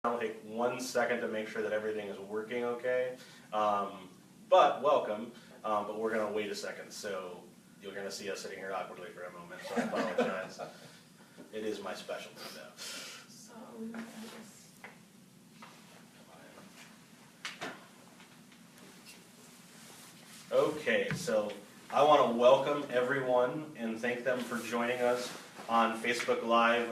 I'll take 1 second to make sure that everything is working okay. But welcome, but we're going to wait a second, so you're going to see us sitting here awkwardly for a moment, so I apologize. It is my specialty, though. Okay, so I want to welcome everyone and thank them for joining us on Facebook Live.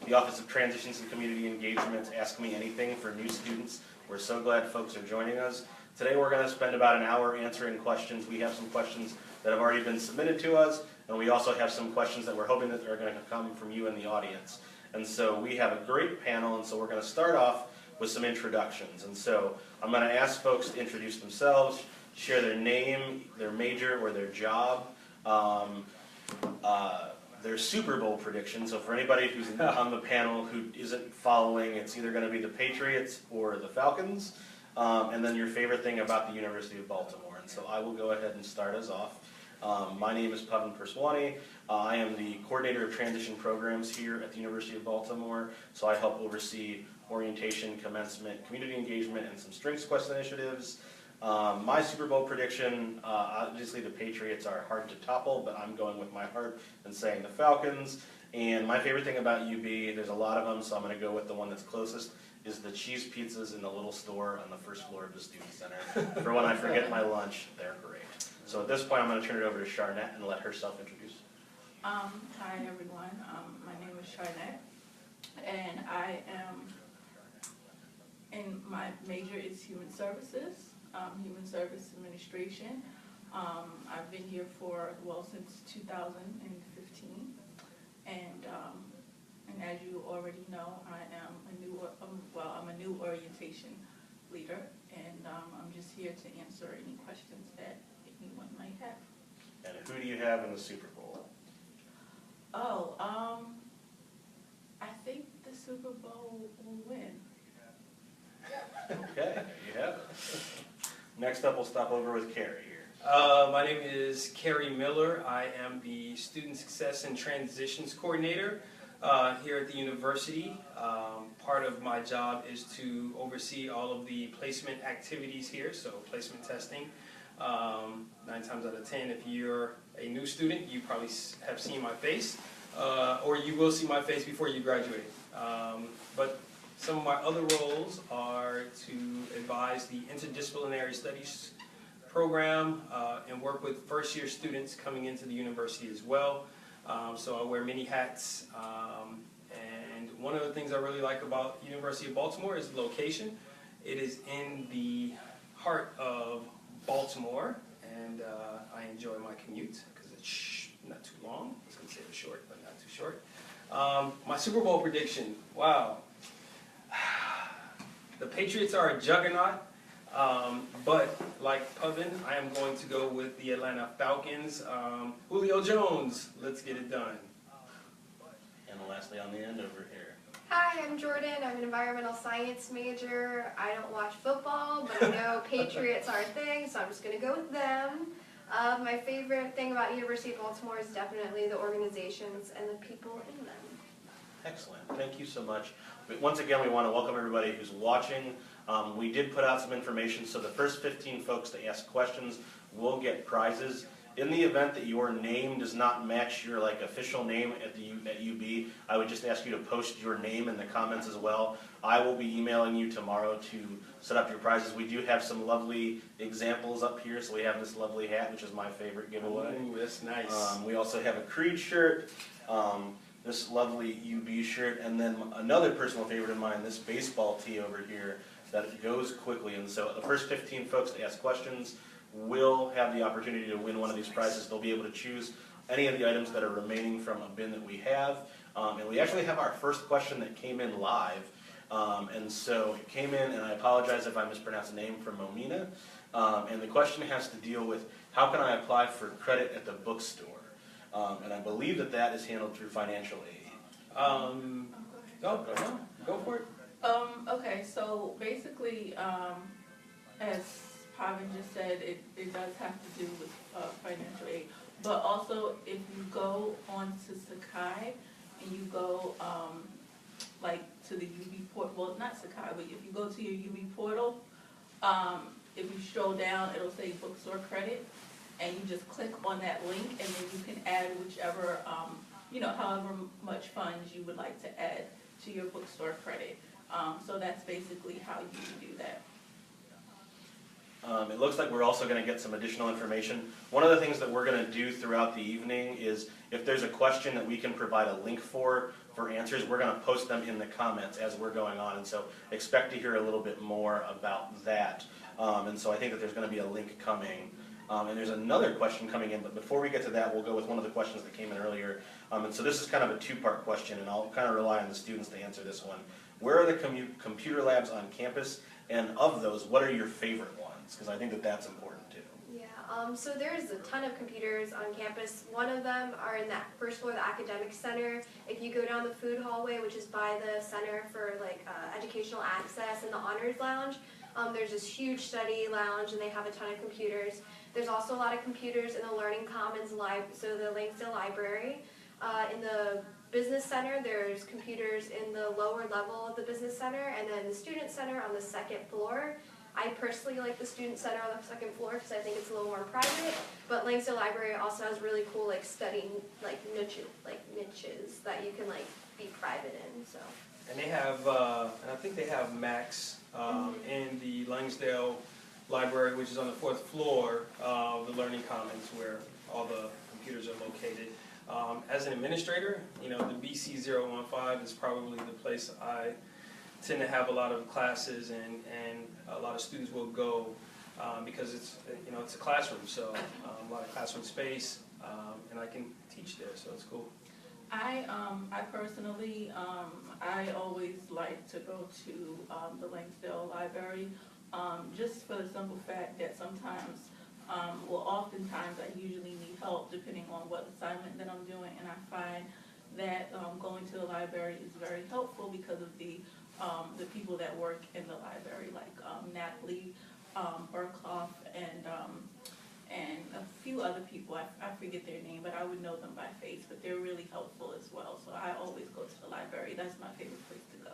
The Office of Transitions and Community Engagement, Ask Me Anything for new students. We're so glad folks are joining us. Today we're going to spend about an hour answering questions. We have some questions that have already been submitted to us, and we also have some questions that we're hoping that are going to come from you in the audience. And so we have a great panel, and so we're going to start off with some introductions. And so I'm going to ask folks to introduce themselves, share their name, their major, or their job, their Super Bowl prediction. So for anybody who's on the panel who isn't following, it's either going to be the Patriots or the Falcons, and then your favorite thing about the University of Baltimore. And so I will go ahead and start us off. My name is Pavan Perswani. I am the coordinator of transition programs here at the University of Baltimore. So I help oversee orientation, commencement, community engagement, and some Strengths Quest initiatives. My Super Bowl prediction, obviously the Patriots are hard to topple, but I'm going with my heart and saying the Falcons. And my favorite thing about UB, there's a lot of them, so I'm going to go with the one that's closest, is the cheese pizzas in the little store on the first floor of the Student Center. For when I forget my lunch, they're great. So at this point, I'm going to turn it over to Charnette and let her self-introduce. Hi everyone, my name is Charnette, and I am, my major is Human Services. Human Service Administration. I've been here since 2015, and as you already know, I'm a new orientation leader, and I'm just here to answer any questions that anyone might have. And who do you have in the Super Bowl? Oh, I think the Super Bowl will win. Okay, there you have it. Next up, we'll stop over with Carrie here. My name is Carrie Miller. I am the Student Success and Transitions Coordinator here at the university. Part of my job is to oversee all of the placement activities here, so placement testing. 9 times out of 10, if you're a new student, you probably have seen my face, or you will see my face before you graduate. But some of my other roles are to advise the interdisciplinary studies program and work with first-year students coming into the university as well. So I wear many hats. And one of the things I really like about University of Baltimore is the location. It is in the heart of Baltimore, and I enjoy my commute because it's not too long. I was going to say it was short, but not too short. My Super Bowl prediction, wow. The Patriots are a juggernaut, but like Pavan, I am going to go with the Atlanta Falcons. Julio Jones, let's get it done. And lastly on the end over here. Hi, I'm Jordan. I'm an environmental science major. I don't watch football, but I know Patriots are a thing, so I'm just going to go with them. My favorite thing about University of Baltimore is definitely the organizations and the people in them. Excellent. Thank you so much. But once again, we want to welcome everybody who's watching. We did put out some information, so the first 15 folks to ask questions will get prizes. In the event that your name does not match your official name at UB, I would just ask you to post your name in the comments as well. I will be emailing you tomorrow to set up your prizes. We do have some lovely examples up here. So we have this lovely hat, which is my favorite giveaway. Ooh, that's nice. We also have a Creed shirt. This lovely UB shirt, and then another personal favorite of mine, this baseball tee over here that goes quickly. And so the first 15 folks to ask questions will have the opportunity to win one of these prizes. They'll be able to choose any of the items that are remaining from a bin that we have. And we actually have our first question that came in live. And so it came in, and I apologize if I mispronounce the name, from Momina. And the question has to deal with, how can I apply for credit at the bookstore? And I believe that is handled through financial aid. Go for it. Okay, so basically, as Pavan just said, it does have to do with financial aid. But also, if you go on to Sakai and you go like to the UB portal, well, not Sakai, but if you go to your UB portal, if you scroll down, it'll say bookstore credit, and you just click on that link, and then you can add whichever, however much funds you would like to add to your bookstore credit. So that's basically how you can do that. It looks like we're also going to get some additional information. One of the things that we're going to do throughout the evening is if there's a question that we can provide a link for answers, we're going to post them in the comments as we're going on, and so expect to hear a little bit more about that. And so I think that there's going to be a link coming. And there's another question coming in, but before we get to that, we'll go with one of the questions that came in earlier. And so this is kind of a two-part question, and I'll kind of rely on the students to answer this one. Where are the computer labs on campus, and of those, what are your favorite ones? Because I think that that's important too. Yeah, so there's a ton of computers on campus. One of them are in that first floor of the academic center. If you go down the food hallway, which is by the Center for Educational Access and the Honors Lounge, there's this huge study lounge, and they have a ton of computers. There's also a lot of computers in the Learning Commons so the Langsdale Library. In the Business Center, there's computers in the lower level of the Business Center, and then the Student Center on the second floor. I personally like the Student Center on the second floor because I think it's a little more private, but Langsdale Library also has really cool studying niches that you can be private in. So. And they have, and I think they have Macs in the Langsdale Library, which is on the 4th floor of the Learning Commons, where all the computers are located. As an administrator, the BC015 is probably the place I tend to have a lot of classes, and a lot of students will go because it's a classroom, so a lot of classroom space, and I can teach there, so it's cool. I personally, I always like to go to the Langsdale Library, just for the simple fact that sometimes, oftentimes I usually need help depending on what assignment that I'm doing, and I find that going to the library is very helpful because of the people that work in the library, like Natalie Burkhoff and a few other people. I forget their name, but I would know them by face, but they're really helpful as well. So I always go to the library. That's my favorite place to go.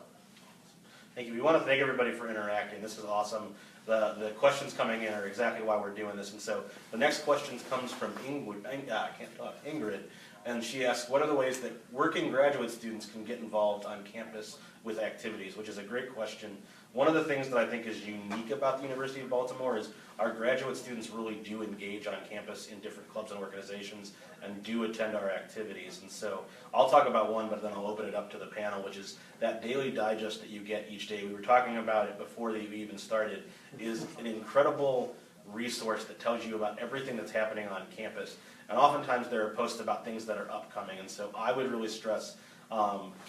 Thank you. We want to thank everybody for interacting. This is awesome. The questions coming in are exactly why we're doing this. And so the next question comes from Ingrid, and she asks, what are the ways that working graduate students can get involved on campus with activities, which is a great question. One of the things that I think is unique about the University of Baltimore is our graduate students really do engage on campus in different clubs and organizations and do attend our activities. And so I'll talk about one, but then I'll open it up to the panel, which is that daily digest that you get each day. We were talking about it before we even started. It is an incredible resource that tells you about everything that's happening on campus. And oftentimes there are posts about things that are upcoming. And so I would really stress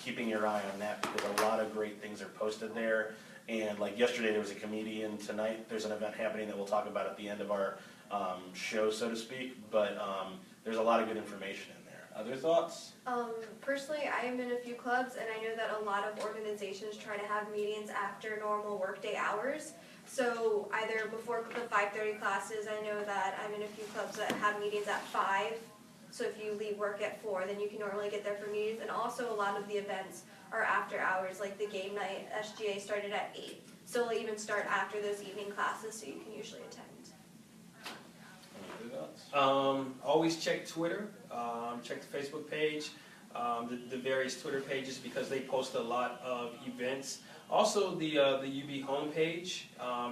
keeping your eye on that, because a lot of great things are posted there. And like yesterday there was a comedian, tonight there's an event happening that we'll talk about at the end of our show, so to speak, but there's a lot of good information in there. Other thoughts? Personally, I am in a few clubs, and I know that a lot of organizations try to have meetings after normal workday hours. So either before the 5:30 classes, I know that I'm in a few clubs that have meetings at 5. So if you leave work at 4, then you can normally get there for meetings. And also a lot of the events are after hours, like the game night, SGA started at 8. So it'll even start after those evening classes, so you can usually attend. Any other thoughts? Always check Twitter, check the Facebook page, the various Twitter pages, because they post a lot of events. Also the UB homepage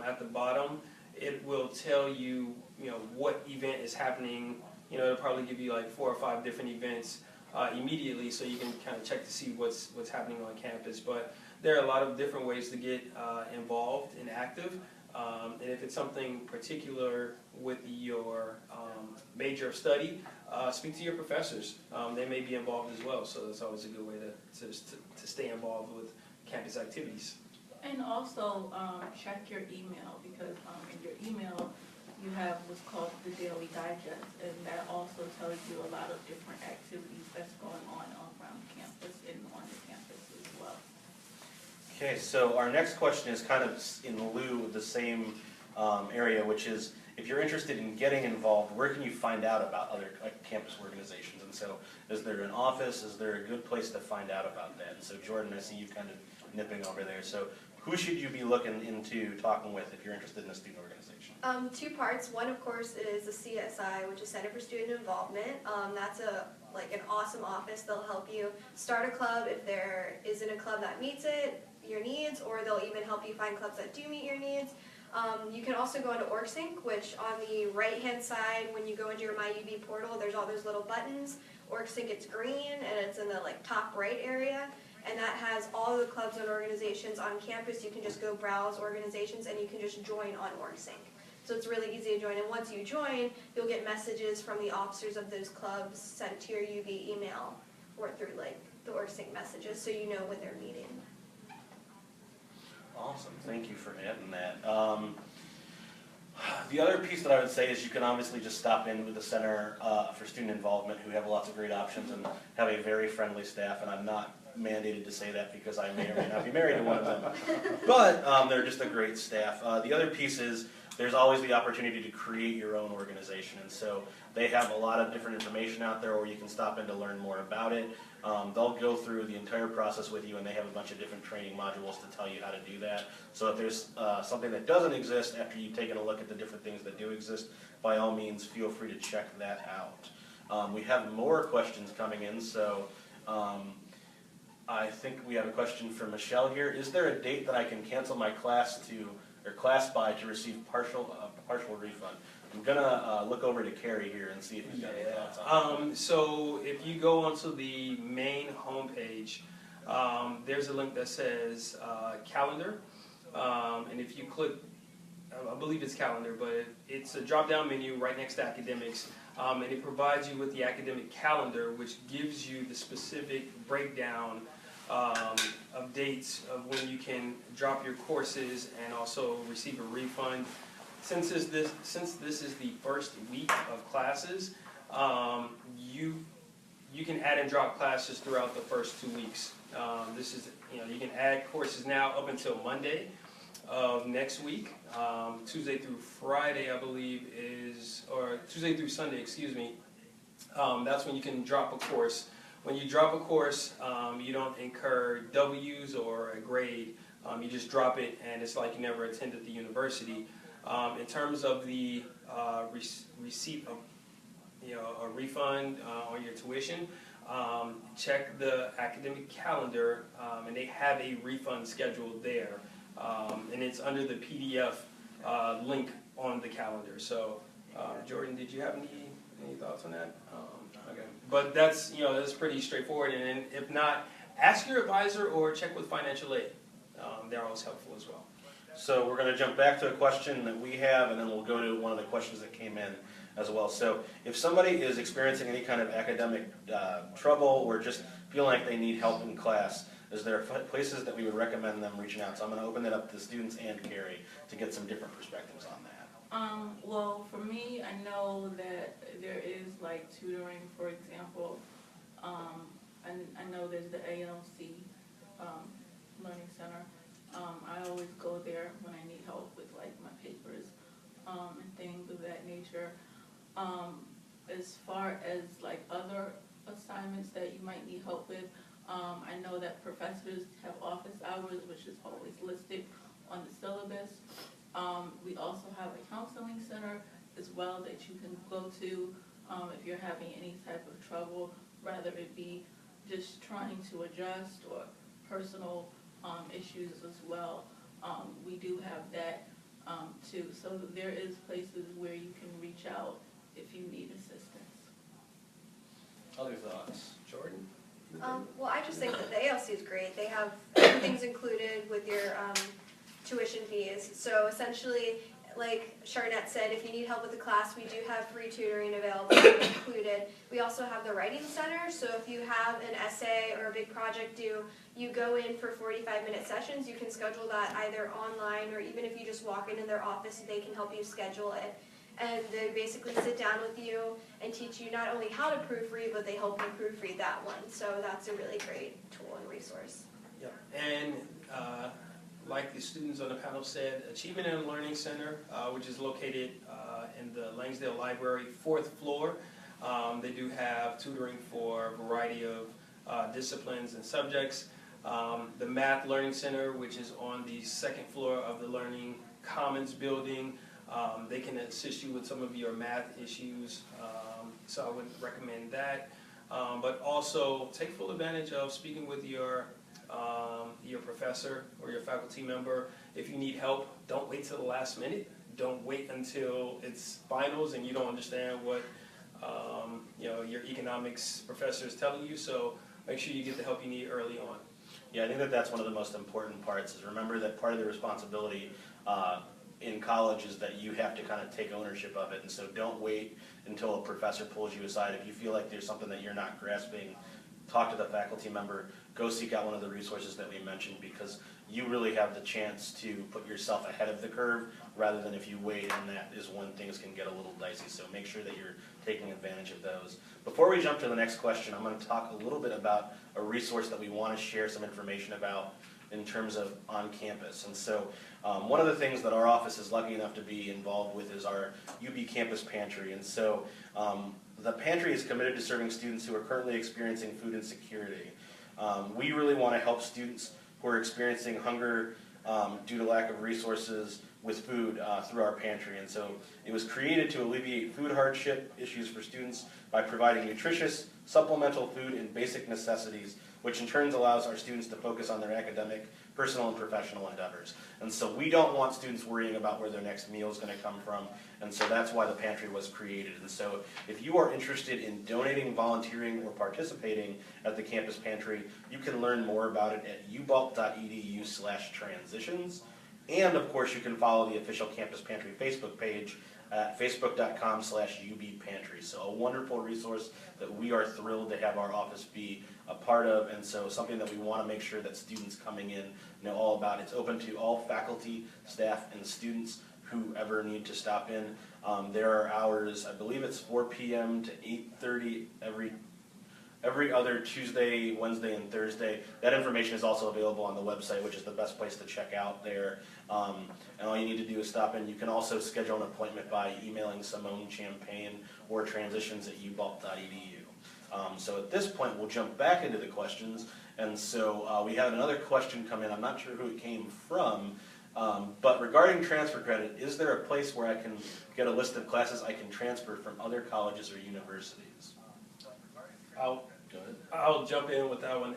at the bottom, it will tell you, what event is happening. It'll probably give you like 4 or 5 different events immediately, so you can kind of check to see what's happening on campus. But there are a lot of different ways to get involved and active. And if it's something particular with your major of study, speak to your professors. They may be involved as well, so that's always a good way to stay involved with campus activities. And also check your email, because in your email you have what's called the Daily Digest, and that also tells you a lot of different activities that's going on around campus and on the campus as well. Okay, so our next question is kind of in lieu of the same area, which is if you're interested in getting involved, where can you find out about other campus organizations? And so, is there an office? Is there a good place to find out about that? And so, Jordan, I see you kind of nipping over there. So, who should you be looking into talking with if you're interested in a student organization? Two parts. One, of course, is the CSI, which is Center for Student Involvement. That's an awesome office. They'll help you start a club if there isn't a club that meets your needs, or they'll even help you find clubs that do meet your needs. You can also go into OrgSync, which on the right-hand side, when you go into your MyUB portal, there's all those little buttons. OrgSync, it's green, and it's in the top right area. And that has all the clubs and organizations on campus. You can just go browse organizations, and you can just join on OrgSync. So it's really easy to join. And once you join, you'll get messages from the officers of those clubs sent to your UB email or through the OrgSync messages, so you know when they're meeting. Awesome, thank you for adding that. The other piece that I would say is you can obviously just stop in with the Center for Student Involvement, who have lots of great options and have a very friendly staff, and I'm not mandated to say that because I may or may not be married to one of them. But they're just a great staff. The other piece is there's always the opportunity to create your own organization, and so they have a lot of different information out there where you can stop in to learn more about it. They'll go through the entire process with you, and they have a bunch of different training modules to tell you how to do that. So if there's something that doesn't exist after you've taken a look at the different things that do exist, by all means feel free to check that out. We have more questions coming in, so I think we have a question from Michelle here. Is there a date that I can cancel my class by to receive partial refund? I'm gonna look over to Carrie here and see if he's got any thoughts on that. So if you go onto the main homepage, there's a link that says calendar, and if you click, I believe it's calendar, but it's a drop-down menu right next to academics, and it provides you with the academic calendar, which gives you the specific breakdown of dates of when you can drop your courses and also receive a refund. Since this is the first week of classes, you can add and drop classes throughout the first 2 weeks. You can add courses now up until Monday of next week. Tuesday through Friday, I believe, or Tuesday through Sunday, excuse me. That's when you can drop a course. When you drop a course, you don't incur W's or a grade. You just drop it, and it's like you never attended the university. In terms of the receipt of a refund on your tuition, check the academic calendar, and they have a refund schedule there, and it's under the PDF link on the calendar. So, Jordan, did you have any thoughts on that? Okay, but that's pretty straightforward. And if not, ask your advisor or check with financial aid. They're always helpful as well. So we're going to jump back to a question that we have, and then we'll go to one of the questions that came in as well. So if somebody is experiencing any kind of academic trouble or just feel like they need help in class, is there places that we would recommend them reaching out? So I'm going to open it up to the students and Carrie to get some different perspectives on that. Well, for me, I know that there is tutoring, for example. I know there's the ALC Learning Center. I always go there when I need help with my papers and things of that nature. As far as other assignments that you might need help with, I know that professors have office hours, which is always listed on the syllabus. We also have a counseling center as well that you can go to if you're having any type of trouble, rather it be just trying to adjust or personal issues as well. We do have that too. So there is places where you can reach out if you need assistance. Other thoughts? Jordan? Well, I just think that the ALC is great. They have everything's included with your tuition fees. So essentially, like Charnette said, if you need help with the class, we do have free tutoring available included. We also have the writing center, so if you have an essay or a big project due, you go in for 45-minute sessions. You can schedule that either online, or even if you just walk into their office, they can help you schedule it. And they basically sit down with you and teach you not only how to proofread, but they help you proofread that one. So that's a really great tool and resource. Yeah, and like the students on the panel said, Achievement and Learning Center, which is located in the Langsdale Library, 4th floor. They do have tutoring for a variety of disciplines and subjects. The Math Learning Center, which is on the 2nd floor of the Learning Commons building, they can assist you with some of your math issues, so I would recommend that. But also take full advantage of speaking with your professor or your faculty member. If you need help, don't wait till the last minute. Don't wait until it's finals and you don't understand what your economics professor is telling you. So make sure you get the help you need early on. Yeah, I think that that's one of the most important parts, is remember that part of the responsibility in college is that you have to kind of take ownership of it. And so don't wait until a professor pulls you aside. If you feel like there's something that you're not grasping, talk to the faculty member, go seek out one of the resources that we mentioned, because you really have the chance to put yourself ahead of the curve rather than if you wait, and that is when things can get a little dicey. So make sure that you're taking advantage of those. Before we jump to the next question, I'm going to talk a little bit about a resource that we want to share some information about in terms of on campus. And so one of the things that our office is lucky enough to be involved with is our UB Campus Pantry. And so the pantry is committed to serving students who are currently experiencing food insecurity. We really want to help students who are experiencing hunger due to lack of resources with food through our pantry. And so it was created to alleviate food hardship issues for students by providing nutritious, supplemental food and basic necessities, which in turn allows our students to focus on their academic, personal, and professional endeavors. And so we don't want students worrying about where their next meal is going to come from, and so that's why the pantry was created. And so if you are interested in donating, volunteering, or participating at the campus pantry, you can learn more about it at ubalt.edu/transitions. And of course, you can follow the official Campus Pantry Facebook page at facebook.com/ubpantry. So a wonderful resource that we are thrilled to have our office be a part of, and so something that we want to make sure that students coming in know all about. It's open to all faculty, staff, and students who ever need to stop in. There are hours, I believe it's 4 p.m. to 8:30 every other Tuesday, Wednesday, and Thursday. That information is also available on the website, which is the best place to check out there. And all you need to do is stop in. You can also schedule an appointment by emailing Simone Champagne or transitions@ubalt.edu. So at this point, we'll jump back into the questions. And so we had another question come in. I'm not sure who it came from, but regarding transfer credit, is there a place where I can get a list of classes I can transfer from other colleges or universities? I'll jump in with that one.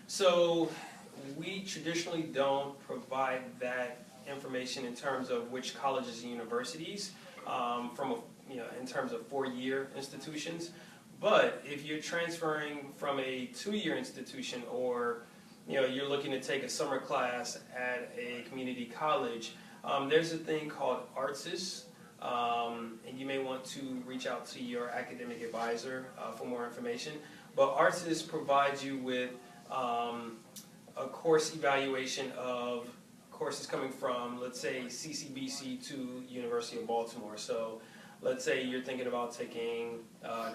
So we traditionally don't provide that information in terms of which colleges and universities in terms of 4-year institutions. But if you're transferring from a 2-year institution, or you're looking to take a summer class at a community college, there's a thing called ARTSIS. And you may want to reach out to your academic advisor for more information. But ARTSIS provides you with a course evaluation of courses coming from, let's say, CCBC to University of Baltimore. So let's say you're thinking about taking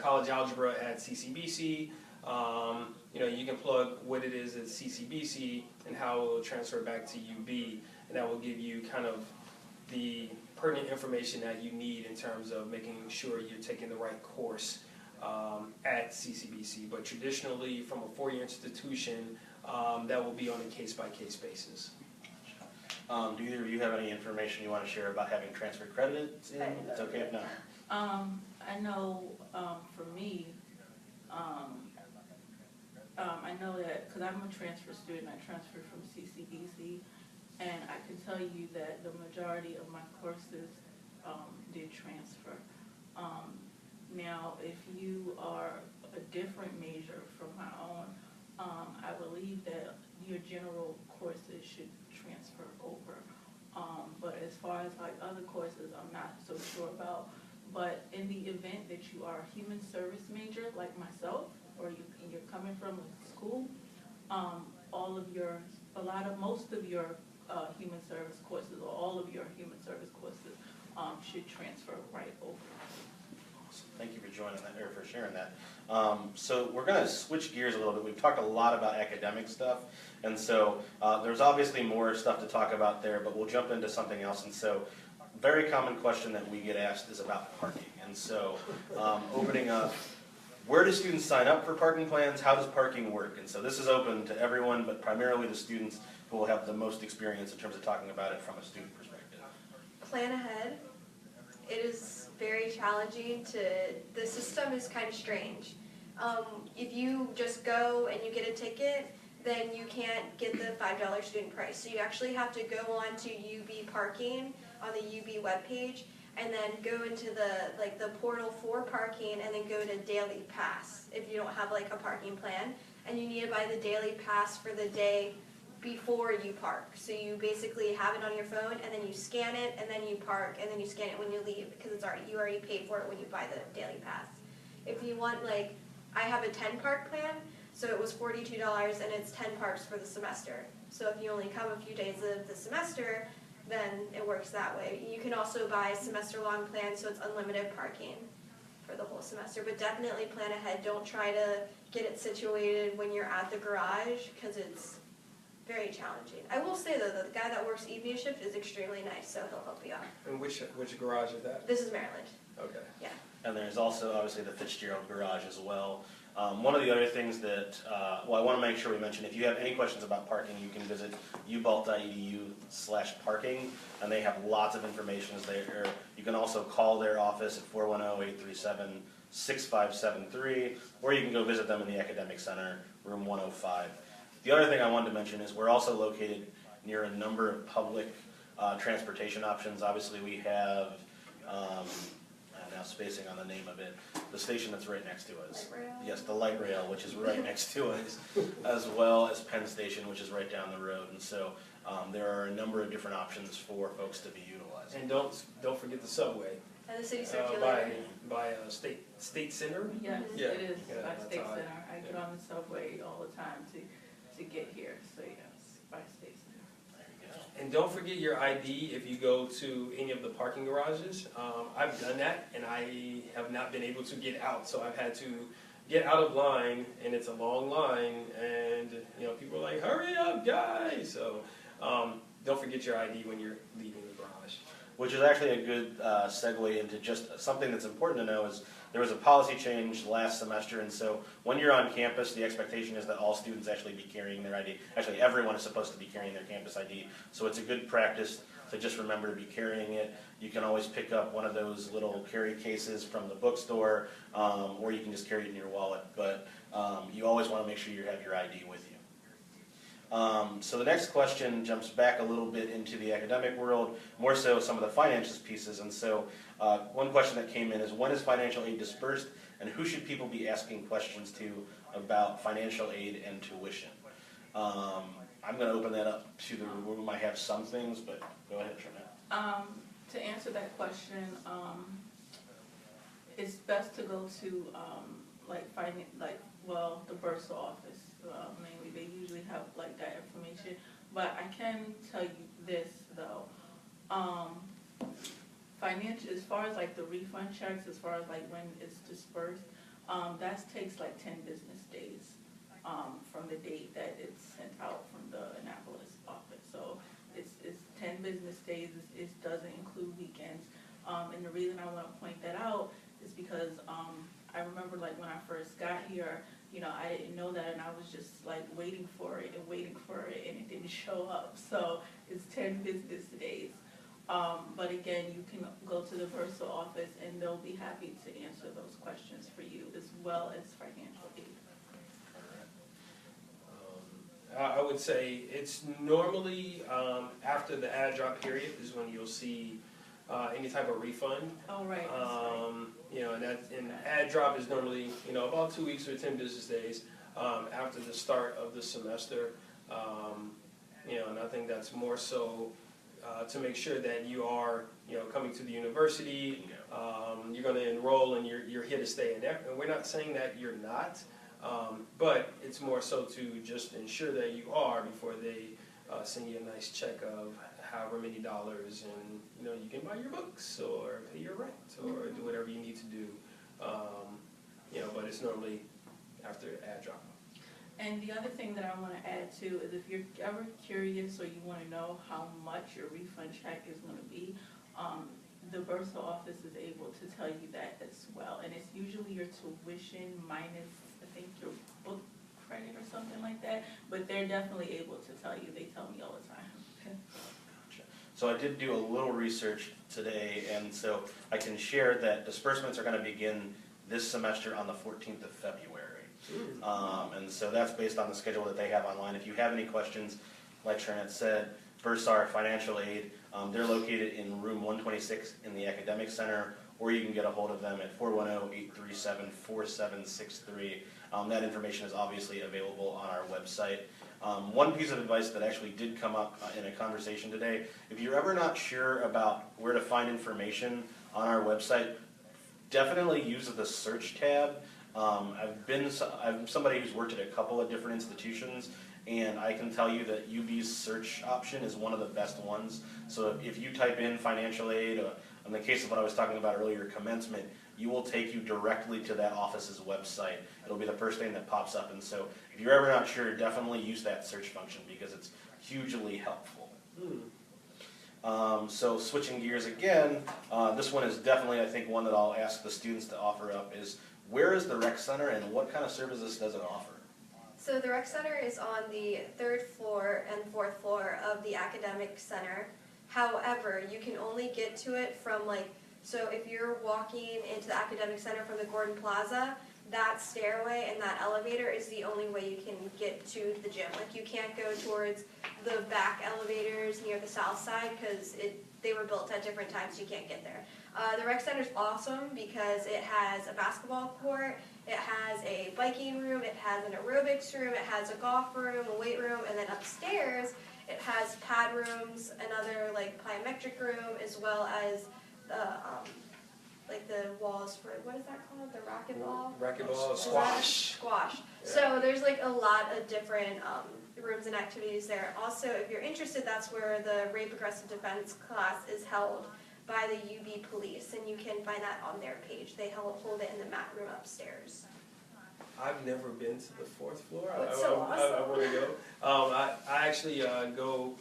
college algebra at CCBC. You can plug what it is at CCBC and how it will transfer back to UB, and that will give you kind of the pertinent information that you need in terms of making sure you're taking the right course at CCBC. But traditionally, from a 4-year institution, that will be on a case-by-case basis. Do either of you have any information you want to share about having transfer credits in? It's okay if not. I know for me, I know that because I'm a transfer student, I transferred from CCBC, and I can tell you that the majority of my courses did transfer. Now, if you are a different major from my own, I believe that your general courses should transfer over. But as far as like other courses, I'm not so sure about. But in the event that you are a human service major like myself, or you're coming from a school, most of your human service courses, or all of your human service courses should transfer right over. So thank you for joining that, or for sharing that. So we're going to switch gears a little bit. We've talked a lot about academic stuff, and so there's obviously more stuff to talk about there, but we'll jump into something else. And so, very common question that we get asked is about parking. And so, opening up, where do students sign up for parking plans? How does parking work? And so this is open to everyone, but primarily the students who will have the most experience in terms of talking about it from a student perspective. Plan ahead. It is very challenging the system is kind of strange. If you just go and you get a ticket, then you can't get the $5 student price. So you actually have to go on to UB parking on the UB webpage and then go into the portal for parking and then go to daily pass if you don't have like a parking plan. And you need to buy the daily pass for the day before you park. So you basically have it on your phone and then you scan it and then you park and then you scan it when you leave because you already paid for it when you buy the daily pass. If you want, like, I have a 10 park plan, so it was $42 and it's 10 parks for the semester. So if you only come a few days of the semester, then it works that way. You can also buy a semester-long plan, so it's unlimited parking for the whole semester. But definitely plan ahead. Don't try to get it situated when you're at the garage because it's very challenging. I will say though that the guy that works evening shift is extremely nice, so he'll help you out. And which garage is that? This is Maryland. Okay. Yeah. And there's also obviously the Fitzgerald garage as well. One of the other things that, I want to make sure we mention, if you have any questions about parking, you can visit ubalt.edu/parking, and they have lots of information there. You can also call their office at 410-837-6573, or you can go visit them in the Academic Center, room 105. The other thing I wanted to mention is we're also located near a number of public transportation options. Obviously, we have, I'm now spacing on the name of it, the station that's right next to us. Light rail? Yes, the light rail, which is right next to us, as well as Penn Station, which is right down the road. And so there are a number of different options for folks to be utilizing. And don't forget the subway. And the city circulator. By State Center. Yes, Yeah. it is Yeah, by that's State all right. Center. I get on the subway all the time to get here, so yes, by State Center. There you go. And don't forget your ID if you go to any of the parking garages. I've done that, and I have not been able to get out, so I've had to get out of line, and it's a long line, and people are like, "Hurry up, guys!" So don't forget your ID when you're leaving the garage. Which is actually a good segue into just something that's important to know is there was a policy change last semester, and so when you're on campus, the expectation is that all students actually be carrying their ID. Actually, everyone is supposed to be carrying their campus ID, so it's a good practice to just remember to be carrying it. You can always pick up one of those little carry cases from the bookstore, or you can just carry it in your wallet, but you always want to make sure you have your ID with you. So the next question jumps back a little bit into the academic world, more so some of the finances pieces. And so one question that came in is, when is financial aid dispersed, and who should people be asking questions to about financial aid and tuition? I'm going to open that up to the room. I have some things, but go ahead, Trinette. To answer that question, it's best to go to the bursar office. Mainly, they usually have like that information. But I can tell you this though, financial, as far as like the refund checks, as far as like when it's dispersed, that takes like 10 business days from the date that it's sent out from the Annapolis office. So it's 10 business days. It doesn't include weekends. And the reason I want to point that out is because I remember like when I first got here, I didn't know that, and I was just like waiting for it, and it didn't show up. So it's 10 business days. But again, you can go to the bursar office, and they'll be happy to answer those questions for you, as well as financial aid. I would say it's normally after the ad drop period is when you'll see any type of refund. Oh, right. And ad drop is normally about 2 weeks or 10 business days after the start of the semester. And I think that's more so to make sure that you are coming to the university. You're going to enroll and you're here to stay. And we're not saying that you're not, but it's more so to just ensure that you are before they send you a nice check of however many dollars, and you can buy your books or pay your rent or do whatever you need to do But it's normally after ad drop. And the other thing that I want to add too is if you're ever curious or you want to know how much your refund check is going to be, the Bursar office is able to tell you that as well. And it's usually your tuition minus, I think, your book credit or something like that. But they're definitely able to tell you. They tell me all the time. Gotcha. So I did do a little research today, and so I can share that disbursements are going to begin this semester on the 14th of February. And so that's based on the schedule that they have online. If you have any questions, like Sharon said, Bursar Financial Aid, they're located in room 126 in the Academic Center, or you can get a hold of them at 410-837-4763. That information is obviously available on our website. One piece of advice that actually did come up in a conversation today, if you're ever not sure about where to find information on our website, definitely use the search tab. I'm somebody who's worked at a couple of different institutions, and I can tell you that UB's search option is one of the best ones. So if you type in financial aid, in the case of what I was talking about earlier, commencement, you will take you directly to that office's website. It'll be the first thing that pops up, and so if you're ever not sure, definitely use that search function because it's hugely helpful. So switching gears again, this one is definitely, I think, one that I'll ask the students to offer up is, where is the rec center and what kind of services does it offer? So the rec center is on the 3rd floor and 4th floor of the academic center. However, you can only get to it from so if you're walking into the academic center from the Gordon Plaza, that stairway and that elevator is the only way you can get to the gym. You can't go towards the back elevators near the south side because they were built at different times, so you can't get there. The rec center is awesome because it has a basketball court, it has a biking room, it has an aerobics room, it has a golf room, a weight room, and then upstairs it has pad rooms, another plyometric room, as well as the walls for, what is that called? The racquetball? Racquetball, squash. Squash. Yeah. So there's a lot of different rooms and activities there. Also, if you're interested, that's where the rape aggressive defense class is held by the UB police, and you can find that on their page. They hold it in the mat room upstairs. I've never been to the 4th floor. It's so awesome. I want to go. I actually go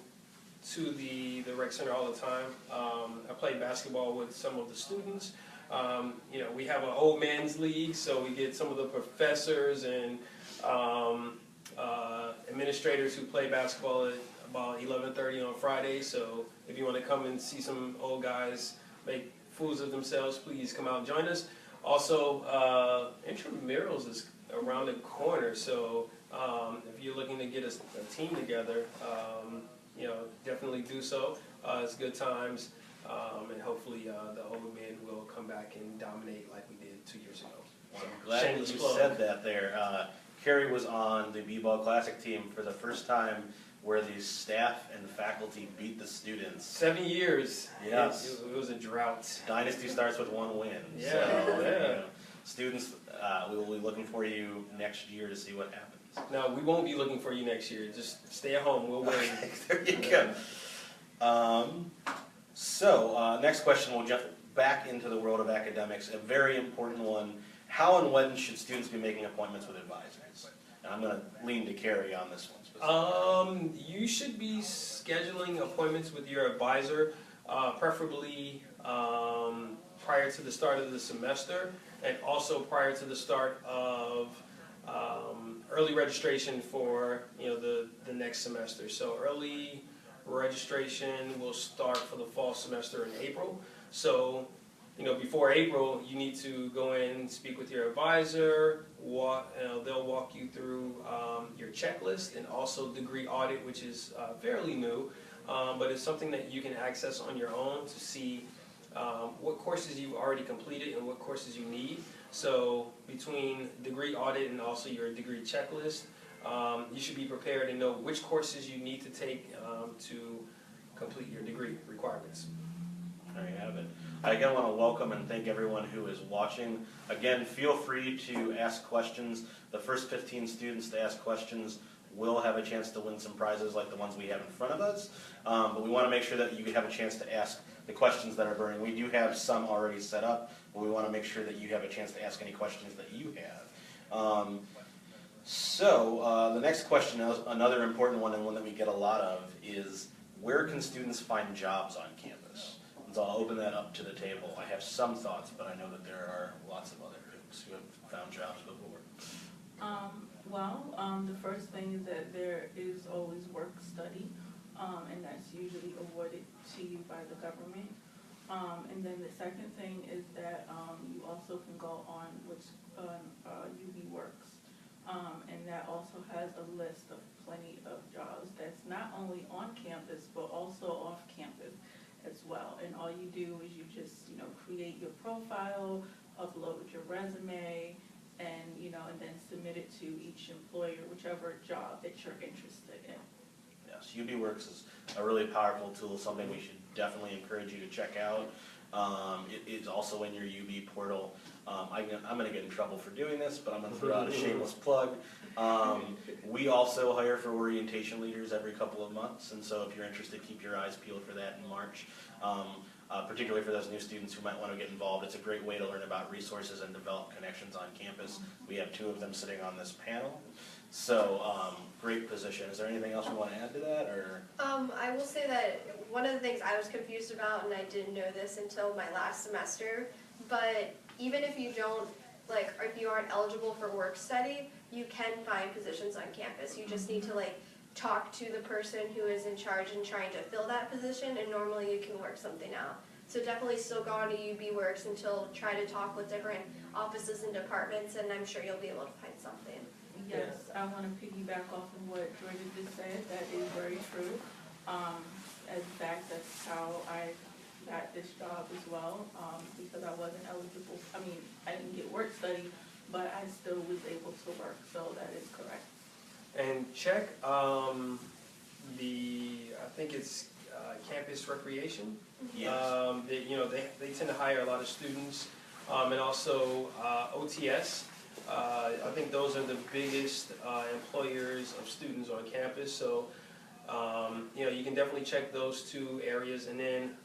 to the rec center all the time. I play basketball with some of the students. We have an old man's league, so we get some of the professors and administrators who play basketball at about 11:30 on Friday. So if you want to come and see some old guys make fools of themselves, please come out and join us. Also, intramurals is around the corner, so if you're looking to get a team together, definitely do so. It's good times, and hopefully the old man will come back and dominate like we did 2 years ago. Well, I'm glad that you said that there. Carrie was on the B-Ball Classic team for the first time where the staff and faculty beat the students. 7 years. Yes. It was a drought. Dynasty starts with one win. Yeah, So, yeah. Students, we will be looking for you next year to see what happens. No, we won't be looking for you next year. Just stay at home. We'll win. There you go. Next question, we'll jump back into the world of academics. A very important one. How and when should students be making appointments with advisors? And I'm going to lean to Carrie on this one specifically. You should be scheduling appointments with your advisor, preferably prior to the start of the semester, and also prior to the start of early registration for the next semester. So early registration will start for the fall semester in April. So before April, you need to go in and speak with your advisor. They'll walk you through your checklist and also degree audit, which is fairly new, but it's something that you can access on your own to see what courses you've already completed and what courses you need. So between degree audit and also your degree checklist, you should be prepared and know which courses you need to take to complete your degree requirements. There you have it. I again want to welcome and thank everyone who is watching. Again, feel free to ask questions. The first 15 students to ask questions will have a chance to win some prizes like the ones we have in front of us. But we want to make sure that you have a chance to ask the questions that are burning. We do have some already set up, but we want to make sure that you have a chance to ask any questions that you have. The next question, another important one and one that we get a lot of, is where can students find jobs on campus? And so I'll open that up to the table. I have some thoughts, but I know that there are lots of other folks who have found jobs before. The first thing is that there is always work study, and that's usually awarded to you by the government. And then the second thing is that you also can go on UB Works, and that also has a list of plenty of jobs that's not only on campus but also off campus as well. And all you do is you just create your profile, upload your resume, and and then submit it to each employer, whichever job that you're interested in. Yes, UB Works is a really powerful tool, something we should definitely encourage you to check out. It is also in your UB portal. I'm going to get in trouble for doing this, but I'm going to throw out a shameless plug. We also hire for orientation leaders every couple of months, and so if you're interested, keep your eyes peeled for that in March. Particularly for those new students who might want to get involved, it's a great way to learn about resources and develop connections on campus. We have 2 of them sitting on this panel. So, great position. Is there anything else we want to add to that, or? I will say that one of the things I was confused about, and I didn't know this until my last semester, but even if you don't, if you aren't eligible for work study, you can find positions on campus. You just need to, talk to the person who is in charge and trying to fill that position, and normally you can work something out. So definitely still go on to UB Works until try to talk with different offices and departments, and I'm sure you'll be able to find something. Yes, I want to piggyback off of what Georgia just said. That is very true. In fact, that's how I got this job as well, because I wasn't eligible. I didn't get work study, but I still was able to work, so that is correct. And check I think it's campus recreation. Yes. They tend to hire a lot of students, and also OTS. I think those are the biggest employers of students on campus. So you can definitely check those 2 areas, and then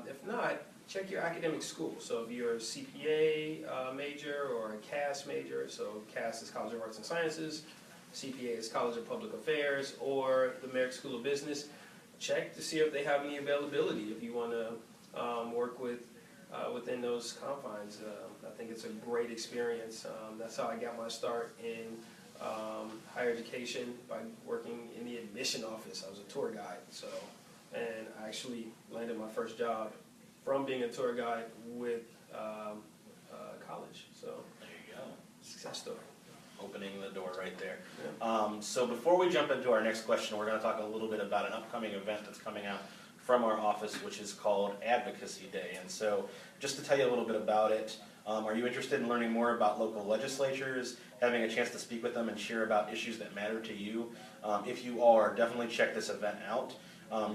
if not, check your academic school. So if you're a CPA major or a CAS major, so CAS is College of Arts and Sciences, CPA is College of Public Affairs, or the Merrick School of Business, check to see if they have any availability if you want to work within those confines. I think it's a great experience. That's how I got my start in higher education, by working in the admission office. I was a tour guide, and I actually landed my first job from being a tour guide with college. So There you go. success story. Opening the door right there. Yeah. So before we jump into our next question, we're going to talk a little bit about an upcoming event that's coming out from our office, which is called Advocacy Day. And so just to tell you a little bit about it, are you interested in learning more about local legislatures, having a chance to speak with them and share about issues that matter to you? If you are, definitely check this event out.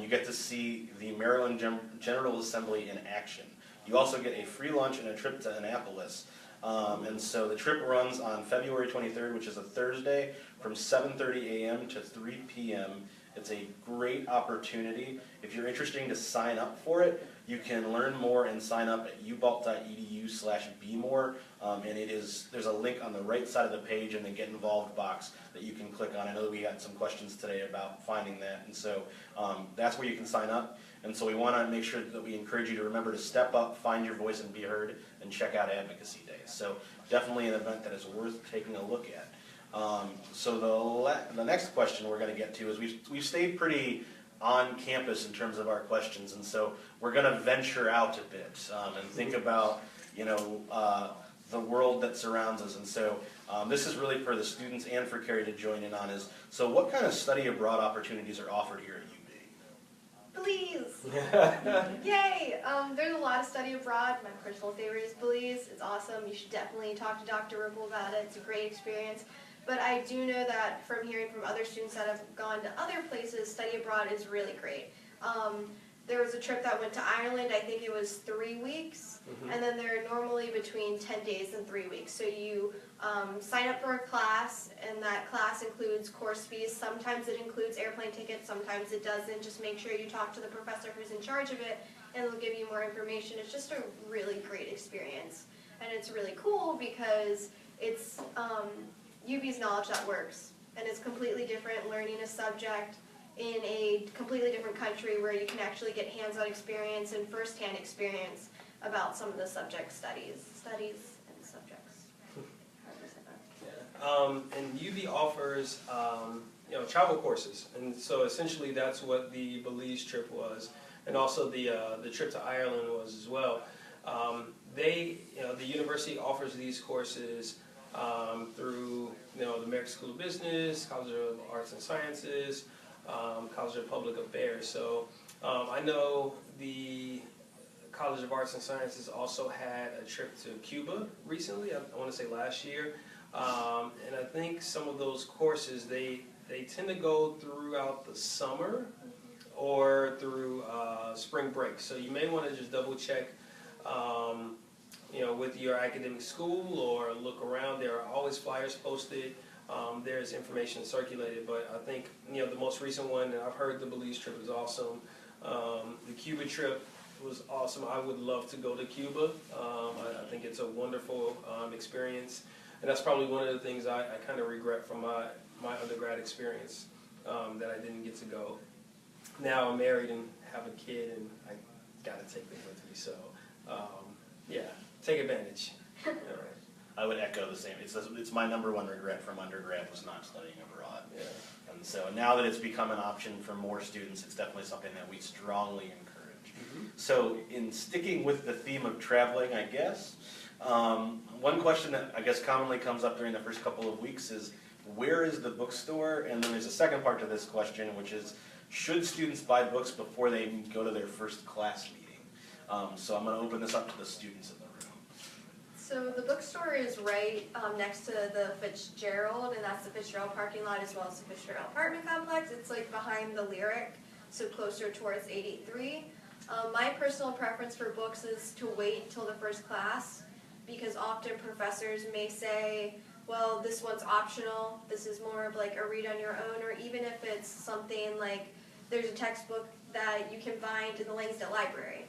You get to see the Maryland General Assembly in action. You also get a free lunch and a trip to Annapolis. And so the trip runs on February 23rd, which is a Thursday, from 7:30 a.m. to 3 p.m. It's a great opportunity. If you're interested to sign up for it, you can learn more and sign up at ubalt.edu/bmore. And there's a link on the right side of the page in the Get Involved box that you can click on. I know that we had some questions today about finding that. And so that's where you can sign up. And so we want to make sure that we encourage you to remember to step up, find your voice, and be heard, and check out Advocacy Day. So definitely an event that is worth taking a look at. So the next question we're going to get to is we've stayed pretty on campus in terms of our questions, and so we're going to venture out a bit and think about the world that surrounds us. And so this is really for the students and for Carrie to join in on is, so what kind of study abroad opportunities are offered here at UB? Belize! Yay! There's a lot of study abroad. My personal favorite is Belize. It's awesome. You should definitely talk to Dr. Ripple about it. It's a great experience. But I do know that from hearing from other students that have gone to other places, study abroad is really great. There was a trip that went to Ireland. I think it was 3 weeks. And then they're normally between 10 days and 3 weeks. So you sign up for a class, and that class includes course fees. Sometimes it includes airplane tickets, sometimes it doesn't. Just make sure you talk to the professor who's in charge of it. and they'll give you more information. It's just a really great experience. And it's really cool because it's UB's Knowledge That Works. And it's completely different learning a subject in a completely different country where you can actually get hands-on experience and first-hand experience about some of the subject studies and subjects. How do I say that? And UB offers travel courses, and so essentially that's what the Belize trip was, and also the trip to Ireland was as well. The university offers these courses through the American School of Business, College of Arts and Sciences, College of Public Affairs. So I know the College of Arts and Sciences also had a trip to Cuba recently, I want to say last year. And I think some of those courses, they tend to go throughout the summer or through spring break. So you may want to just double check with your academic school or look around. There are always flyers posted. There's information circulated, but I think the most recent one, and I've heard the Belize trip is awesome. The Cuba trip was awesome. I would love to go to Cuba. I think it's a wonderful experience, and that's probably one of the things I kind of regret from my undergrad experience, that I didn't get to go. Now I'm married and have a kid, and I got to take them with me. So take advantage. All right. I would echo the same. It's my number one regret from undergrad was not studying abroad. Yeah. And so now that it's become an option for more students, it's definitely something that we strongly encourage. Mm-hmm. So in sticking with the theme of traveling, I guess, one question that I guess commonly comes up during the first couple of weeks is, where is the bookstore? And then there's a second part to this question, which is, should students buy books before they go to their first class meeting? So I'm going to open this up to the students in the room. So the bookstore is right next to the Fitzgerald, and that's the Fitzgerald parking lot as well as the Fitzgerald apartment complex. It's like behind the Lyric, so closer towards 883. My personal preference for books is to wait until the first class, because often professors may say, well, this one's optional, this is more of like a read on your own, or even if it's something like there's a textbook that you can find in the Langsdale Library.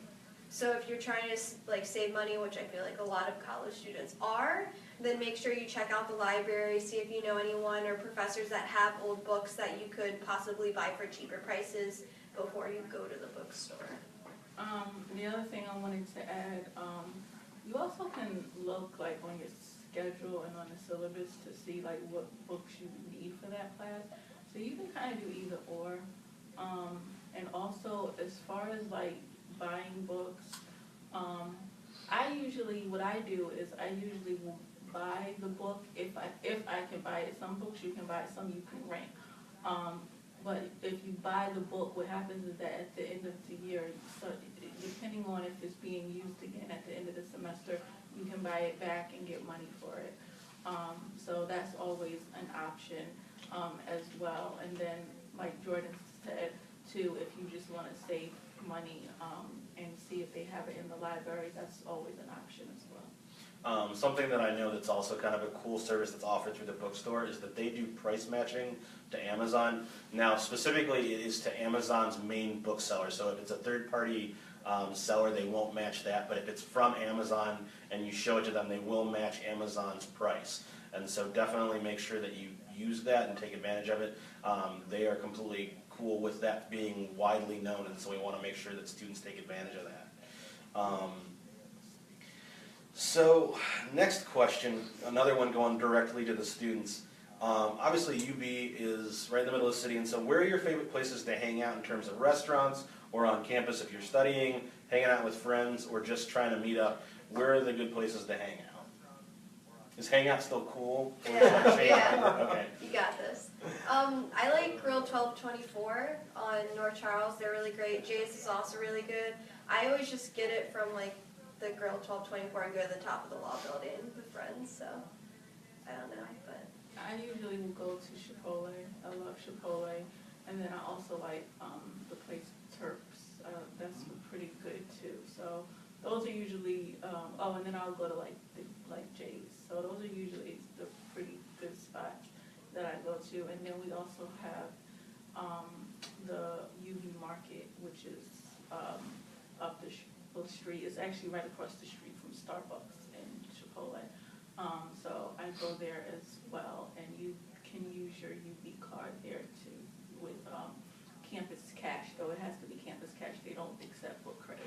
So if you're trying to save money, which I feel like a lot of college students are, then make sure you check out the library, see if you know anyone or professors that have old books that you could possibly buy for cheaper prices before you go to the bookstore. The other thing I wanted to add, you also can look on your schedule and on the syllabus to see what books you need for that class. So you can kind of do either or. And also as far as buying books, what I do is I usually will buy the book if I can buy it. Some books you can buy, some you can rent. But if you buy the book, what happens is that at the end of the year, so depending on if it's being used again at the end of the semester, you can buy it back and get money for it. So that's always an option as well. And then, like Jordan said, too, if you just want to save money and see if they have it in the library, that's always an option as well. Something that I know that's also kind of a cool service that's offered through the bookstore is that they do price matching to Amazon. Now, specifically, it is to Amazon's main bookseller. So if it's a third-party seller, they won't match that. But if it's from Amazon and you show it to them, they will match Amazon's price. And so definitely make sure that you use that and take advantage of it. They are completely cool with that being widely known, and so we want to make sure that students take advantage of that. So next question, another one going directly to the students. Obviously UB is right in the middle of the city, and so where are your favorite places to hang out in terms of restaurants or on campus if you're studying, hanging out with friends, or just trying to meet up? Where are the good places to hang out? Is Hangout still cool? Yeah. Okay. You got this. I like Grill 1224 on North Charles. They're really great. Jay's is also really good. I always just get it from the Grill 1224 and go to the top of the law building with friends. So I don't know, but I usually will go to Chipotle. I love Chipotle, and then I also like the place Turks. That's pretty good too. So those are usually. And then I'll go to Jay's. So those are usually the pretty good spots that I go to. And then we also have the UB Market, which is up the street. North Street. It's actually right across the street from Starbucks and Chipotle. So I go there as well, and you can use your UB card there too with Campus Cash, though it has to be Campus Cash. They don't accept book credit.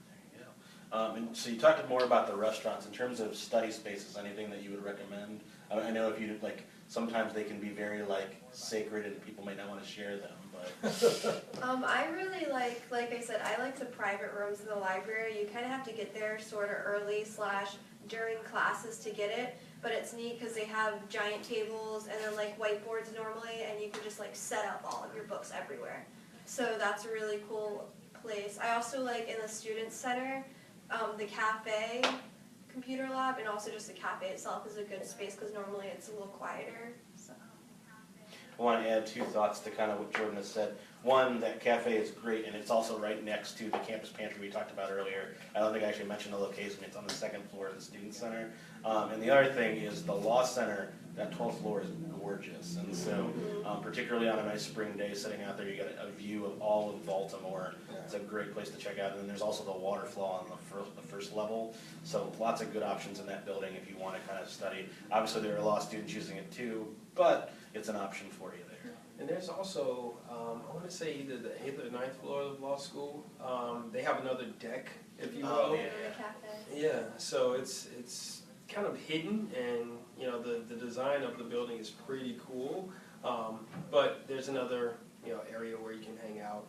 There you go. And so you talked more about the restaurants. In terms of study spaces, anything that you would recommend? I know if you like, sometimes they can be very like sacred, and people might not want to share them. But I really like I said, I like the private rooms in the library. You kind of have to get there sort of early / during classes to get it. But it's neat because they have giant tables and then like whiteboards normally, and you can just like set up all of your books everywhere. So that's a really cool place. I also like in the student center, the cafe, computer lab, and also just the cafe itself is a good space because normally it's a little quieter. So. I want to add 2 thoughts to kind of what Jordan has said. One, that cafe is great, and it's also right next to the campus pantry we talked about earlier. I don't think I actually mentioned the location. It's on the 2nd floor of the student center. And the other thing is the law center, that 12th floor is gorgeous. And so, particularly on a nice spring day, sitting out there, you get a view of all of Baltimore. It's a great place to check out. And then there's also the water flow on the first level. So lots of good options in that building if you want to kind of study. Obviously, there are law students using it too, but it's an option for you there. And there's also, I want to say either the 8th or 9th floor of law school. They have another deck, if you will. Oh, yeah. The cafe. Yeah, so it's kind of hidden, and you know the design of the building is pretty cool. But there's another area where you can hang out.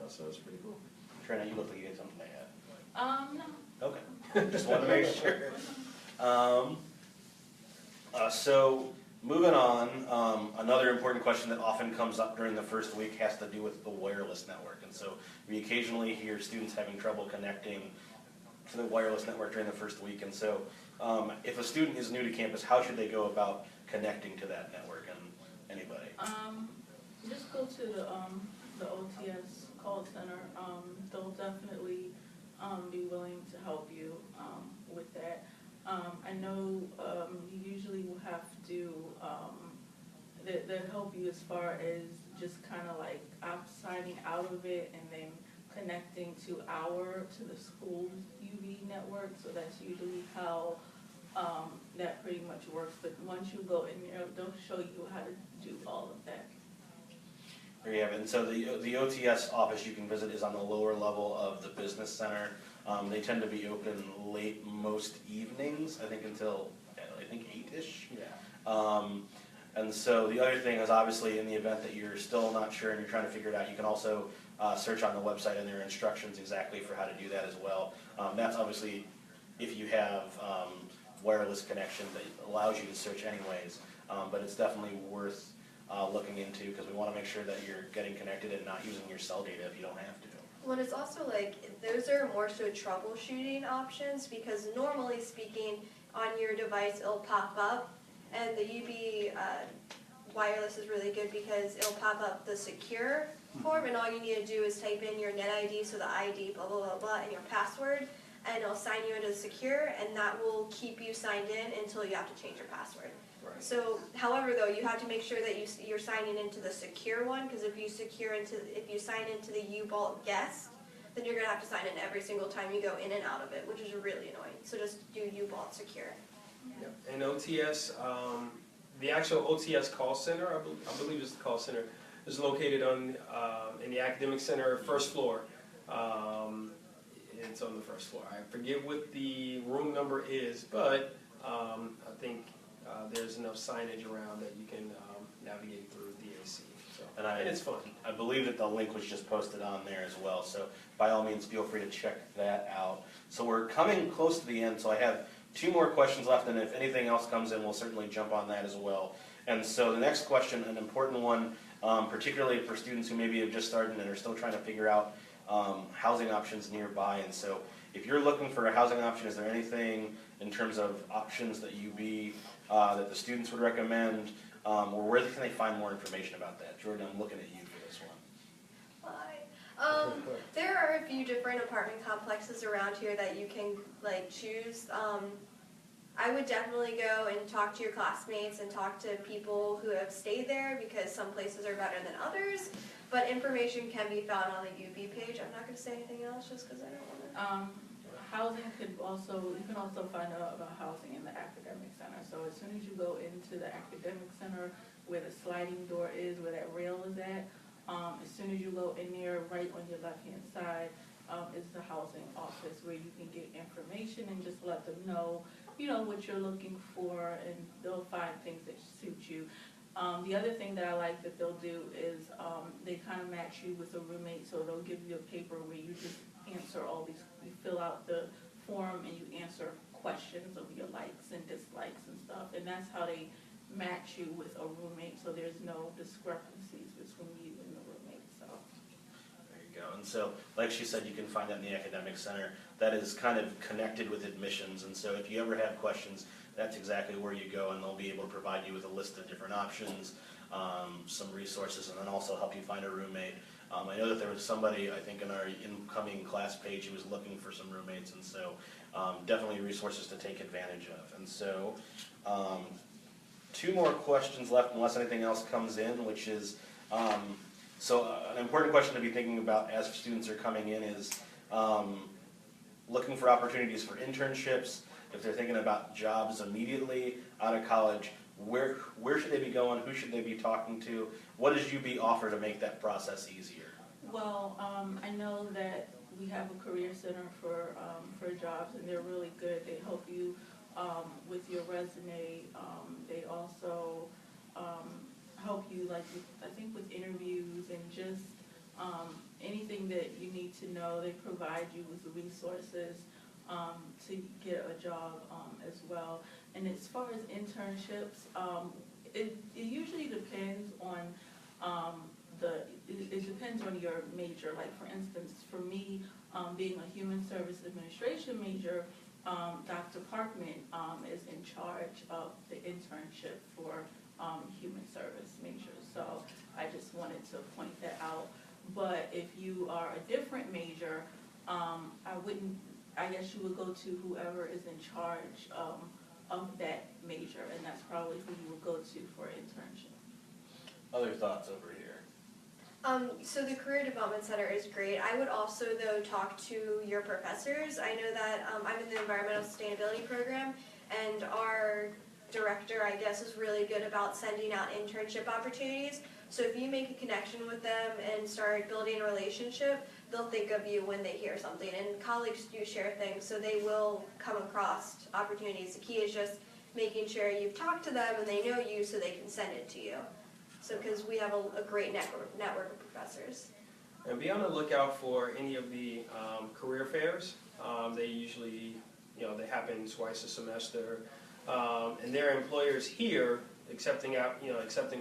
So it's pretty cool. Trina, you look like you had something to add. No. Okay, just wanted to make sure. So moving on, another important question that often comes up during the first week has to do with the wireless network. And so we occasionally hear students having trouble connecting to the wireless network during the first week. And so if a student is new to campus, how should they go about connecting to that network? And anybody? Just go to the OTS call center. They'll definitely be willing to help you with that. I know you usually will have to, they'll help you as far as just kind of like signing out of it and then connecting to the school's UV network. So that's usually how that pretty much works. But once you go in there, they'll show you how to do all of that. There you have it. And so the OTS office you can visit is on the lower level of the business center. They tend to be open late most evenings, I think until 8-ish. Yeah. And so the other thing is obviously in the event that you're still not sure and you're trying to figure it out, you can also search on the website, and there are instructions exactly for how to do that as well. That's obviously if you have wireless connection that allows you to search anyways, but it's definitely worth looking into because we want to make sure that you're getting connected and not using your cell data if you don't have to. Well, it's also like, those are more so troubleshooting options because normally speaking, on your device it'll pop up, and the UB wireless is really good because it'll pop up the secure form, and all you need to do is type in your net ID, so the ID, blah, blah, blah, blah, and your password, and it'll sign you into the secure, and that will keep you signed in until you have to change your password. Right. So, however, though, you have to make sure that you're signing into the secure one, because if you sign into the U-Vault guest, then you're going to have to sign in every single time you go in and out of it, which is really annoying. So just do U-Vault secure. Yep. And OTS, the actual OTS call center, I believe it's the call center, is located in the academic center, first floor. It's on the first floor. I forget what the room number is, but I think there's enough signage around that you can navigate through DAC. So, and it's fun. I believe that the link was just posted on there as well, so by all means feel free to check that out. So we're coming close to the end, so I have 2 more questions left, and if anything else comes in, we'll certainly jump on that as well. And so the next question, an important one, particularly for students who maybe have just started and are still trying to figure out housing options nearby. And so if you're looking for a housing option, is there anything in terms of options that that the students would recommend, or where can they find more information about that? Jordan, I'm looking at you for this one. Hi. There are a few different apartment complexes around here that you can choose. I would definitely go and talk to your classmates and talk to people who have stayed there because some places are better than others. But information can be found on the UB page. I'm not going to say anything else just because I don't want to. Housing you can also find out about housing in the academic center. So as soon as you go into the academic center where the sliding door is, where that rail is at, as soon as you go in there, right on your left-hand side, is the housing office where you can get information and just let them know, what you're looking for, and they'll find things that suit you. The other thing that I like that they'll do is they kind of match you with a roommate, so they'll give you a paper where you just answer all these, you fill out the form and you answer questions of your likes and dislikes and stuff, and that's how they match you with a roommate, so there's no discrepancies between you and the roommate. So there you go. And so, like she said, you can find that in the academic center. That is kind of connected with admissions, and so if you ever have questions, that's exactly where you go, and they'll be able to provide you with a list of different options, some resources, and then also help you find a roommate. I know that there was somebody, I think, in our incoming class page who was looking for some roommates, and so definitely resources to take advantage of. And so 2 more questions left unless anything else comes in, which is, so an important question to be thinking about as students are coming in is looking for opportunities for internships. If they're thinking about jobs immediately out of college, where should they be going? Who should they be talking to? What does UB offer to make that process easier? well, I know that we have a career center for jobs, and they're really good. They help you with your resume. They also help you, like, I think with interviews and just anything that you need to know. They provide you with the resources to get a job as well. And as far as internships, it usually depends on it depends on your major. Like, for instance, for me, being a human service administration major, Dr. Parkman is in charge of the internship for human service majors. So I just wanted to point that out. But if you are a different major, I guess you would go to whoever is in charge of that major, and that's probably who you would go to for internship. Other thoughts over here? So the Career Development Center is great. I would also, though, talk to your professors. I know that I'm in the Environmental Sustainability Program, and our director, I guess, is really good about sending out internship opportunities. So if you make a connection with them and start building a relationship, they'll think of you when they hear something. And colleagues do share things, so they will come across opportunities. The key is just making sure you've talked to them and they know you so they can send it to you. So because we have a great network of professors. And be on the lookout for any of the career fairs. They usually, they happen twice a semester. And their employers here accepting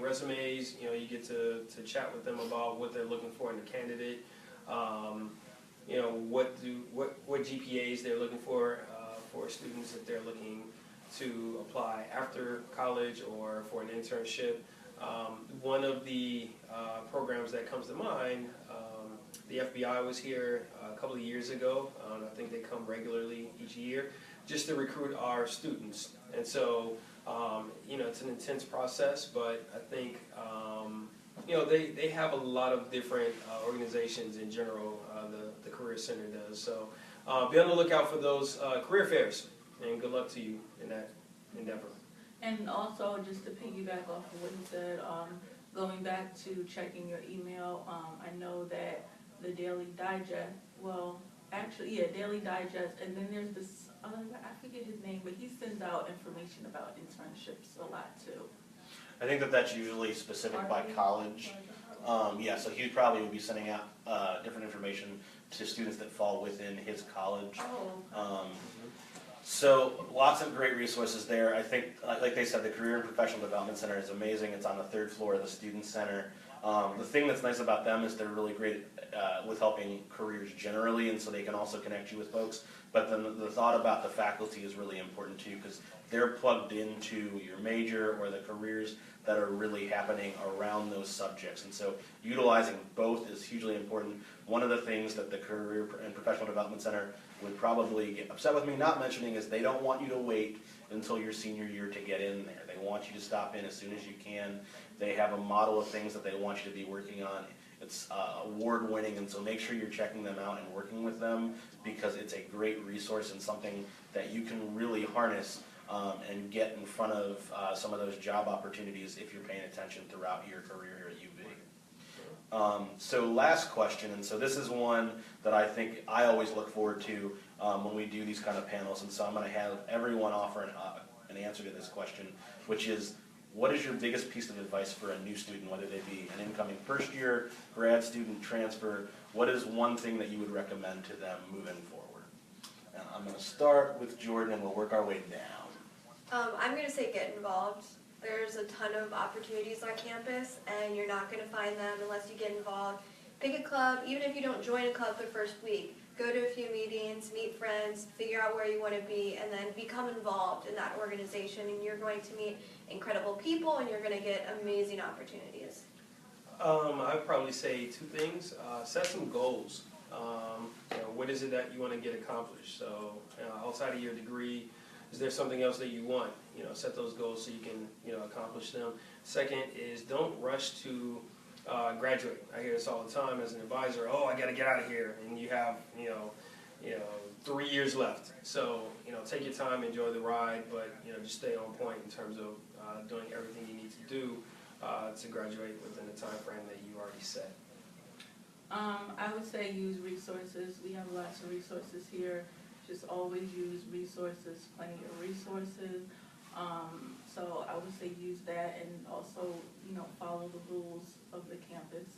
resumes. You get to chat with them about what they're looking for in a candidate. What GPAs they're looking for students that they're looking to apply after college or for an internship. One of the programs that comes to mind, the FBI was here a couple of years ago. I think they come regularly each year just to recruit our students. And so, it's an intense process, but I think, they have a lot of different organizations in general, the Career Center does. So be on the lookout for those career fairs, and good luck to you in that endeavor. And also, just to piggyback off of what you said, going back to checking your email, I know that the Daily Digest, Daily Digest, and then there's this other guy, I forget his name, but he sends out information about internships a lot too. I think that's usually specific by college. So he probably would be sending out different information to students that fall within his college. So lots of great resources there. I think, like they said, the Career and Professional Development Center is amazing. It's on the 3rd floor of the Student Center. The thing that's nice about them is they're really great with helping careers generally, and so they can also connect you with folks. But then the thought about the faculty is really important too, because they're plugged into your major or the careers that are really happening around those subjects. And so utilizing both is hugely important. One of the things that the Career and Professional Development Center would probably get upset with me not mentioning is they don't want you to wait until your senior year to get in there. They want you to stop in as soon as you can. They have a model of things that they want you to be working on It's award-winning, and so make sure you're checking them out and working with them, because it's a great resource and something that you can really harness and get in front of some of those job opportunities if you're paying attention throughout your career here at UB. So last question, and so this is one that I think I always look forward to when we do these kind of panels, and so I'm going to have everyone offer an answer to this question, which is, what is your biggest piece of advice for a new student, whether they be an incoming first year, grad student, transfer? What is one thing that you would recommend to them moving forward? And I'm going to start with Jordan, and we'll work our way down. I'm going to say get involved. There's a ton of opportunities on campus, and you're not going to find them unless you get involved. Pick a club, even if you don't join a club the first week. Go to a few meetings, meet friends, figure out where you want to be, and then become involved in that organization, and you're going to meet incredible people, and you're going to get amazing opportunities. I'd probably say two things. Set some goals. What is it that you want to get accomplished? So outside of your degree, is there something else that you want? Set those goals so you can accomplish them. Second is, don't rush to graduate. I hear this all the time as an advisor. Oh, I got to get out of here, and you have 3 years left. So take your time, enjoy the ride, but just stay on point in terms of doing everything you need to do to graduate within the time frame that you already set. I would say use resources. We have lots of resources here. Just always use resources, plenty of resources. So I would say use that, and also, follow the rules of the campus.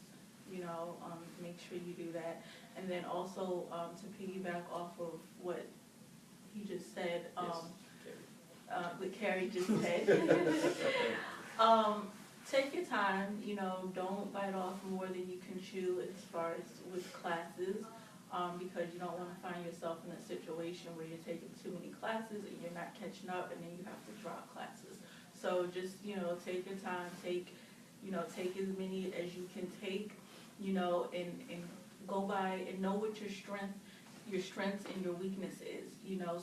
Make sure you do that. And then also, to piggyback off of what he just said, what Carrie just said, take your time, don't bite off more than you can chew as far as with classes. Because you don't want to find yourself in a situation where you're taking too many classes and you're not catching up, and then you have to drop classes. So just, take your time, take as many as you can take, and go by and know what your strengths and your weakness is,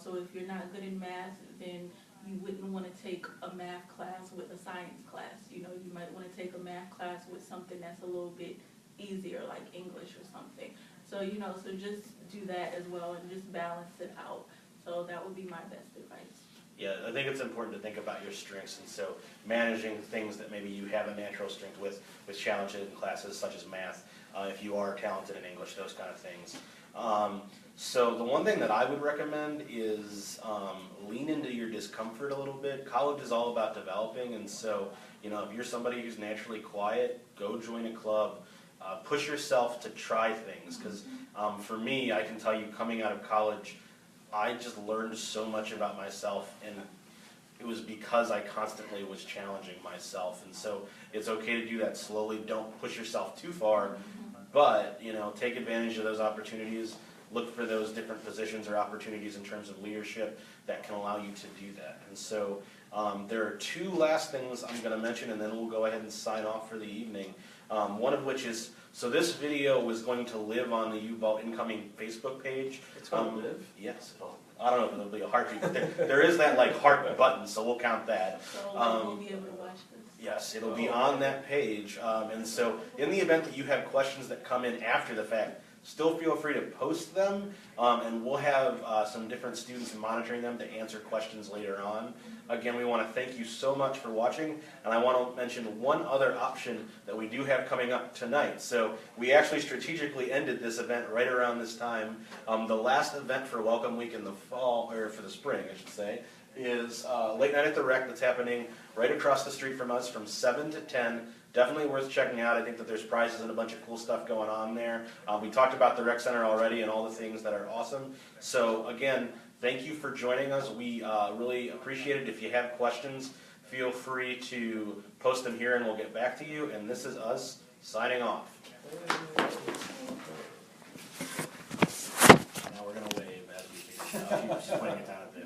So if you're not good in math, then you wouldn't want to take a math class with a science class. You might want to take a math class with something that's a little bit easier, like English or something. So, so just do that as well, and just balance it out. So that would be my best advice. Yeah, I think it's important to think about your strengths, and so managing things that maybe you have a natural strength with challenges in classes such as math, if you are talented in English, those kind of things. So the one thing that I would recommend is lean into your discomfort a little bit. College is all about developing, and so if you're somebody who's naturally quiet, go join a club. Push yourself to try things, because for me, I can tell you, coming out of college, I just learned so much about myself, and it was because I constantly was challenging myself. And so it's okay to do that slowly. Don't push yourself too far, but take advantage of those opportunities. Look for those different positions or opportunities in terms of leadership that can allow you to do that. And so there are two last things I'm going to mention, and then we'll go ahead and sign off for the evening. One of which is, so this video was going to live on the UBalt incoming Facebook page. It's going to live? Yes. I don't know if it'll be a heartbeat, but there is that heart button, so we'll count that. So we'll be able to watch this? Yes, it'll be on that page. And so in the event that you have questions that come in after the fact, still feel free to post them, and we'll have some different students monitoring them to answer questions later on. Again, we want to thank you so much for watching, and I want to mention one other option that we do have coming up tonight. So we actually strategically ended this event right around this time. The last event for Welcome Week in the fall, or for the spring, I should say, is Late Night at the Rec that's happening right across the street from us from 7 to 10. Definitely worth checking out. I think that there's prizes and a bunch of cool stuff going on there. We talked about the rec center already and all the things that are awesome. So again, thank you for joining us. We really appreciate it. If you have questions, feel free to post them here and we'll get back to you. And this is us signing off. Now we're going to wave as we finish out. She's pointing it down at the